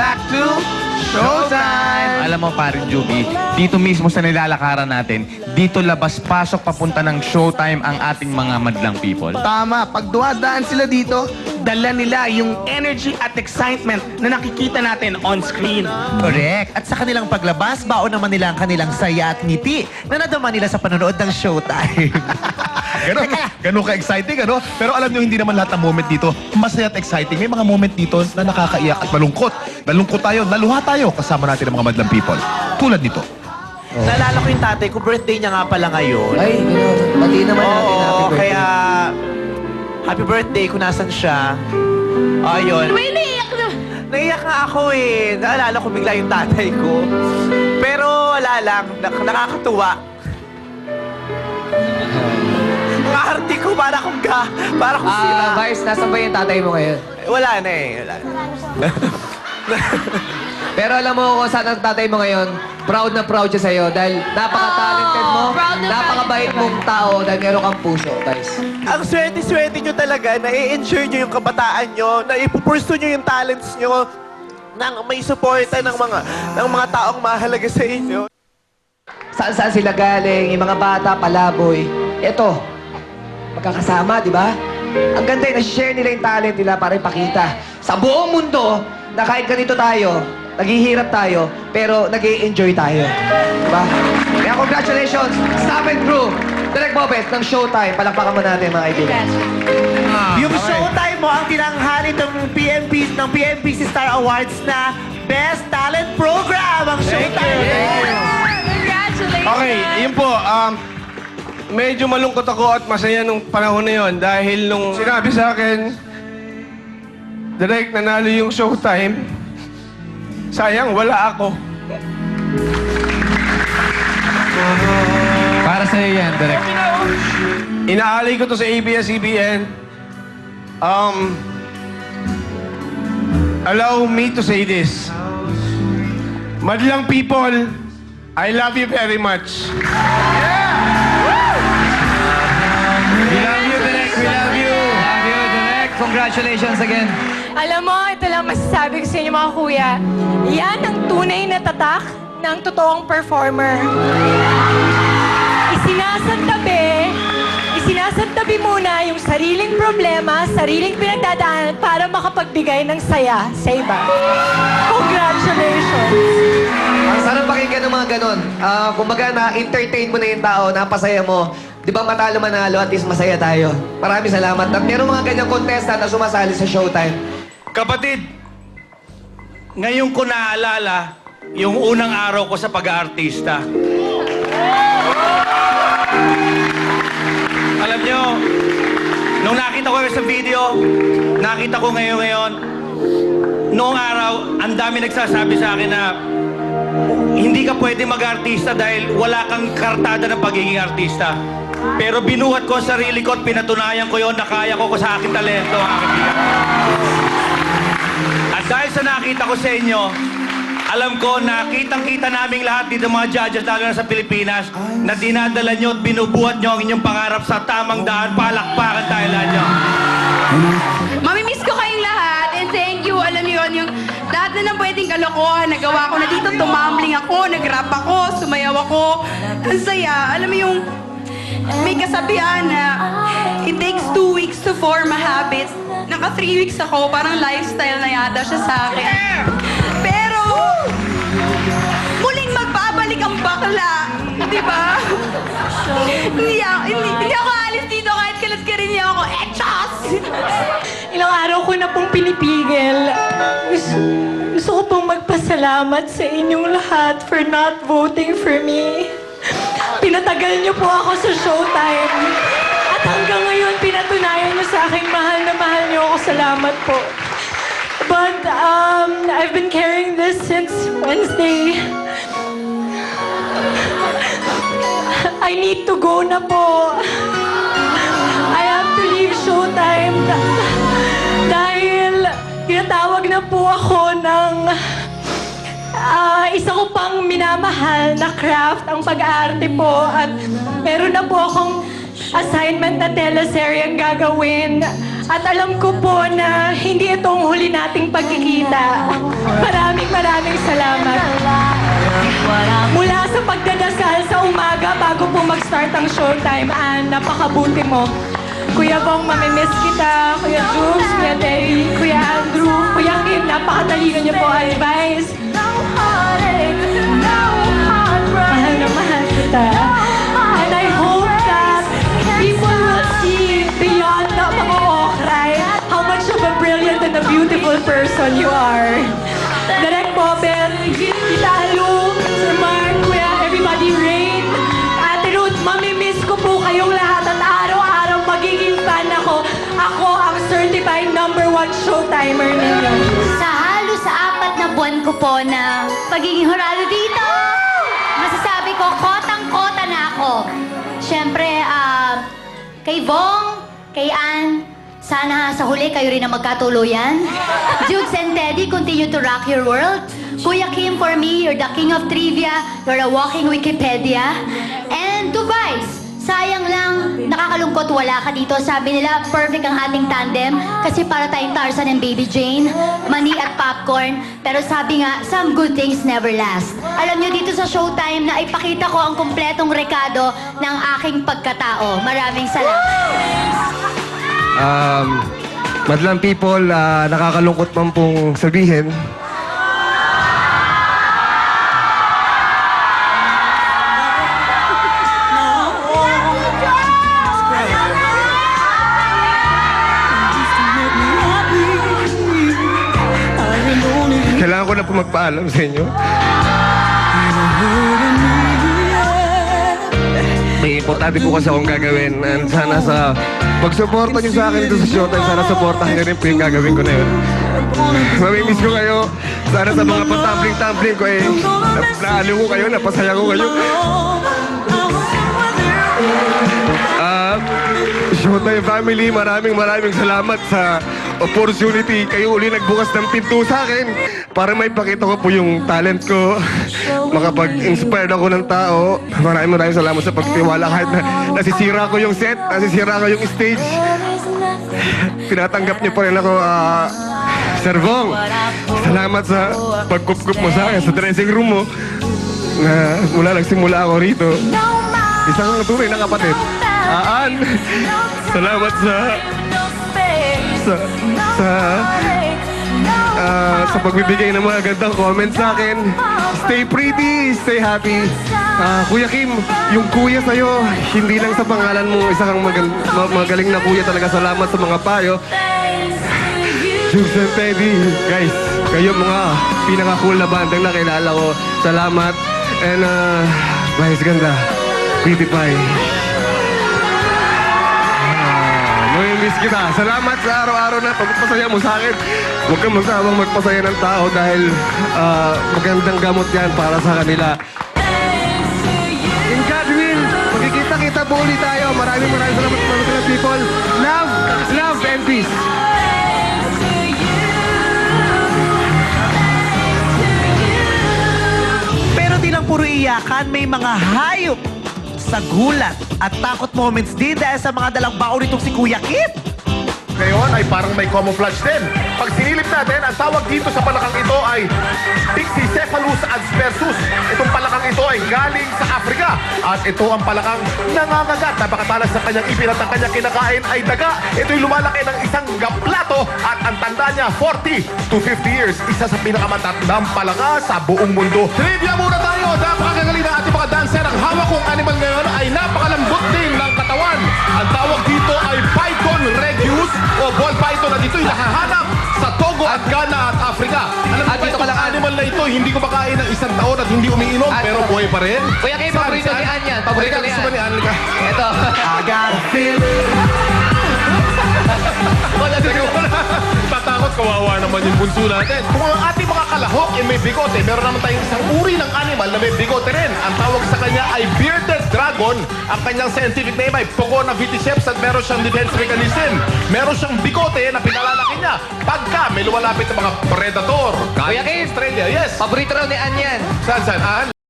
back to Showtime! Alam mo, parin Juby, dito mismo sa nilalakaran natin, dito labas-pasok papunta ng Showtime ang ating mga madlang people. Tama, pag dumadaan sila dito, dala nila yung energy at excitement na nakikita natin on screen. Correct. At sa kanilang paglabas, baon naman nila ang kanilang saya at ngiti na nadama nila sa panonood ng Showtime. Ganun ka-exciting, ano? Pero alam nyo, hindi naman lahat ng moment dito masaya at exciting. May mga moment dito na nakakaiyak at malungkot. Nalungkot tayo, naluha tayo kasama natin ang mga madlang people. Tulad nito. Naalala ko yung tatay ko, birthday niya nga pala ngayon. Ay, gano'n. Pati naman natin happy Oo, birthday. kaya happy birthday kung nasan siya. Ayun. May naiyak na. Naiyak nga ako eh. Naalala ko bigla yung tatay ko. Pero wala lang, nakakatuwa. Ang arte ko, para akong sila. Vice, nasan ba yung tatay mo ngayon? Wala na eh, wala na. Pero alam mo kung saan ang tatay mo ngayon, proud na proud siya sa'yo dahil napaka-talented mo, proud na napakabait proud mong tao dahil meron kang puso, Vice. Ang swerte-swerte nyo talaga, na i-enjoy nyo yung kabataan nyo, na ipupursu nyo yung talents nyo, nang may suporta ng mga taong mahalaga sa inyo. Saan-saan sila galing, yung mga bata, palaboy. Eto, magkakasama, di ba? Ang ganda yung nasi-share nila yung talent nila para ipakita sa buong mundo na kahit ganito tayo, naghihirap tayo, pero nag-i-enjoy tayo. Diba? Kaya congratulations, staff and crew, Direk Bobet ng Showtime. Palakpakan mo natin mga kaibigan. Yung Showtime mo ang tinanghali ng PMBC Star Awards na Best Talent Program ang Showtime. Congratulations! Okay, yun po. Medyo malungkot ako at masaya nung panahon na yun dahil nung sinabi sa akin, Direk, nanalo yung Showtime, sayang, wala ako. Para sa'yo yan, Direk. Inaalay ko to sa ABS-CBN. Allow me to say this. Madlang people, I love you very much. We love you, Direk. We love you. Love you, Direk. Congratulations again. Alam mo, ito lang masasabi ko sa inyo mga kuya. Yan ang tunay na tatak ng totoong performer. Isinasantabi muna yung sariling problema, sariling pinagdadaanan para makapagbigay ng saya sa iba. Congratulations! Ang sarap pakinggan ng mga ganon. Kumbaga na-entertain mo na yung tao, napasaya mo. Di ba matalo manalo, at least masaya tayo. Maraming salamat. At meron mga ganyang contestant na sumasali sa Showtime. Kapatid, ngayon ko naalala yung unang araw ko sa pag-aartista. Alam nyo, nung nakita ko sa video, nakita ko ngayon, noong araw, ang dami nagsasabi sa akin na hindi ka pwede mag-artista dahil wala kang kartada ng pagiging artista. Pero binuhat ko ang sarili ko at pinatunayan ko yon na kaya ko sa aking talento, ang aking bilang. At dahil sa nakita ko sa inyo, alam ko na kitang-kita naming lahat dito mga judges, lalo na sa Pilipinas, na dinadala nyo at binubuhat nyo ang inyong pangarap sa tamang daan. Palakpakan tayo lahat nyo. Mamimiss ko kayong lahat and thank you. Alam niyo yun, yung lahat na pwedeng kalokohan, nagawa ko na dito, tumambling ako, nag-rap ako, sumayaw ako. Ang saya. Alam mo yung may kasabihan na it takes 2 weeks to form a habit. Naka 3 weeks ako, parang lifestyle na yata siya sa akin. Pero, muling magbabalik ang bakla. Di ba? Hindi ako alis dito kahit kalat ka rin niya ako. Etchos! Ilang araw ko na pong pinipigil. Gusto ko pong magpasalamat sa inyong lahat for not voting for me. Pinatagal niyo po ako sa Showtime. At hanggang ngayon, pinatunayan niyo sa akin, mahal na mahal niyo ako. Salamat po. But, I've been carrying this since Wednesday. I need to go na po. I have to leave Showtime dahil tinatawag na po ako ng isa ko pang minamahal na craft, ang pag-aarte po. At meron na po akong assignment na teleserye ang gagawin. At alam ko po na hindi itong huli nating pagkikita. Maraming umaga bago po mag-start ang showtime. Napakabuti mo. Kuya Bong, mamimiss kita. Kuya Jules, Kuya Terry, Kuya Andrew, Kuya Kim, napakatalingan niyo po advice. Mahal na mahal kita. And I hope that people will see beyond the mga okray how much of a brilliant and a beautiful person you are. Direk Bobet, Tita Alu, Sir Mark, Kuya, everybody, Rain, Ate Ruth, mamimiss ko po kayong lahat at araw-araw magiging fan ako. Ako ang certified #1 showtimer ninyo. Sa halos sa 4 na buwan ko po na pagiging hurado dito, masasabi ko, kotang-kota na ako. Siyempre, kay Bong, kay Ann, sana sa huli kayo rin ang magkatuluyan. Judes and Teddy, continue to rock your world. Kuya Kim, for me, you're the king of trivia. You're a walking Wikipedia. And to Vice, sayang lang, nakakalungkot wala ka dito. Sabi nila, perfect ang ating tandem kasi para tayong Tarzan and Baby Jane, mani at popcorn. Pero sabi nga, some good things never last. Alam nyo, dito sa Showtime na ipakita ko ang kumpletong rekado ng aking pagkatao. Maraming salamat. Madlang people, nakakalungkot man pong sabihin. Kailangan ko na po magpaalam sa inyo. May importante po kasi akong gagawin. And sana sa pagsuporta niyo sa akin dito sa Showtime, sana supportahan niyo rin po yung gagawin ko na yun. Mamimiss ko kayo. Sana sa mga patumbling-tumbling ko naaliw ko kayo, napasaya ko kayo. Showtime family, maraming salamat sa opportunity. Kayo uli nagbukas ng pinto sa akin para may pakita ko po yung talent ko. Makapag-inspired ako ng tao. Maraming salamat sa pagtiwala kahit na nasisira ko yung set, nasisira ko yung stage. Tinatanggap niyo pa rin ako, Sir Bong. Salamat sa pagkup-kup mo sa akin sa dressing room mo. Na mula nagsimula ako rito. Isang tunay na kapatid. Aan, salamat sa pagbibigay ng mga gandang comments sa akin. Stay pretty, stay happy. Kuya Kim, yung kuya sa'yo, hindi lang sa pangalan mo, isa kang magaling na kuya talaga. Salamat sa mga payo. Jules and Teddy, guys, kayo mga pinaka-cool na bandang nakilala ko. Salamat. And, guys, ganda. Pretty pie. Mamimiss kita. Salamat sa araw-araw na pagpasaya mo sa akin. Huwag kang magsawang magpasaya ng tao dahil magandang gamot yan para sa kanila. In God will, magkikita-kita po ulit tayo. Maraming salamat sa mga people. Love and peace. Pero di lang puro iyakan, may mga hayop sa gulat at takot moments din dahil sa mga dalang baon nitong si Kuya Kim. Ngayon ay parang may camouflage din. Pag sinilip natin, ang tawag dito sa palakang ito ay Pixie-cephalus aspersus. Itong palakang ito ay galing sa Afrika. At ito ang palakang nangangagat. Napakatalas ng kanyang ipin at ang kanyang kinakain ay daga. Ito'y lumalaki ng isang gaplato at ang tanda niya 40 to 50 years. Isa sa pinakamatatandang palaka sa buong mundo. Trivia muna tayo. Napakagaling ng ating mga dancer. Ang hawak kong animal ngayon ay napakalambot din ng katawan. Ang tawag dito ay Python regius o ball python na dito'y nakahanap sa Togo at Ghana at Africa. Alam mo ba itong animal na ito, hindi kumakain ng isang taon at hindi umiinom, pero buhay pa rin? Kuya Kim, paborito ni Ann yan. Paborito ni Gusto ba ni Ann. Ann? Ito. I got a feeling. Wala din ko na. Tatakot, kawawa naman yung bunso natin. Kung ang ating mga kalahok ay may bigote, meron naman tayong isang uri ng animal na may bigote rin. Ang tawag sa kanya ay bearded dragon. Ang kanyang scientific name ay Pogona viticeps at meron siyang defense mechanism. Meron siyang bigote na pinalalaki niya pagka may lumalapit ng mga predator. Kuya Kim, Australia, yes. paborito raw ni Ann yan. Saan? Ann?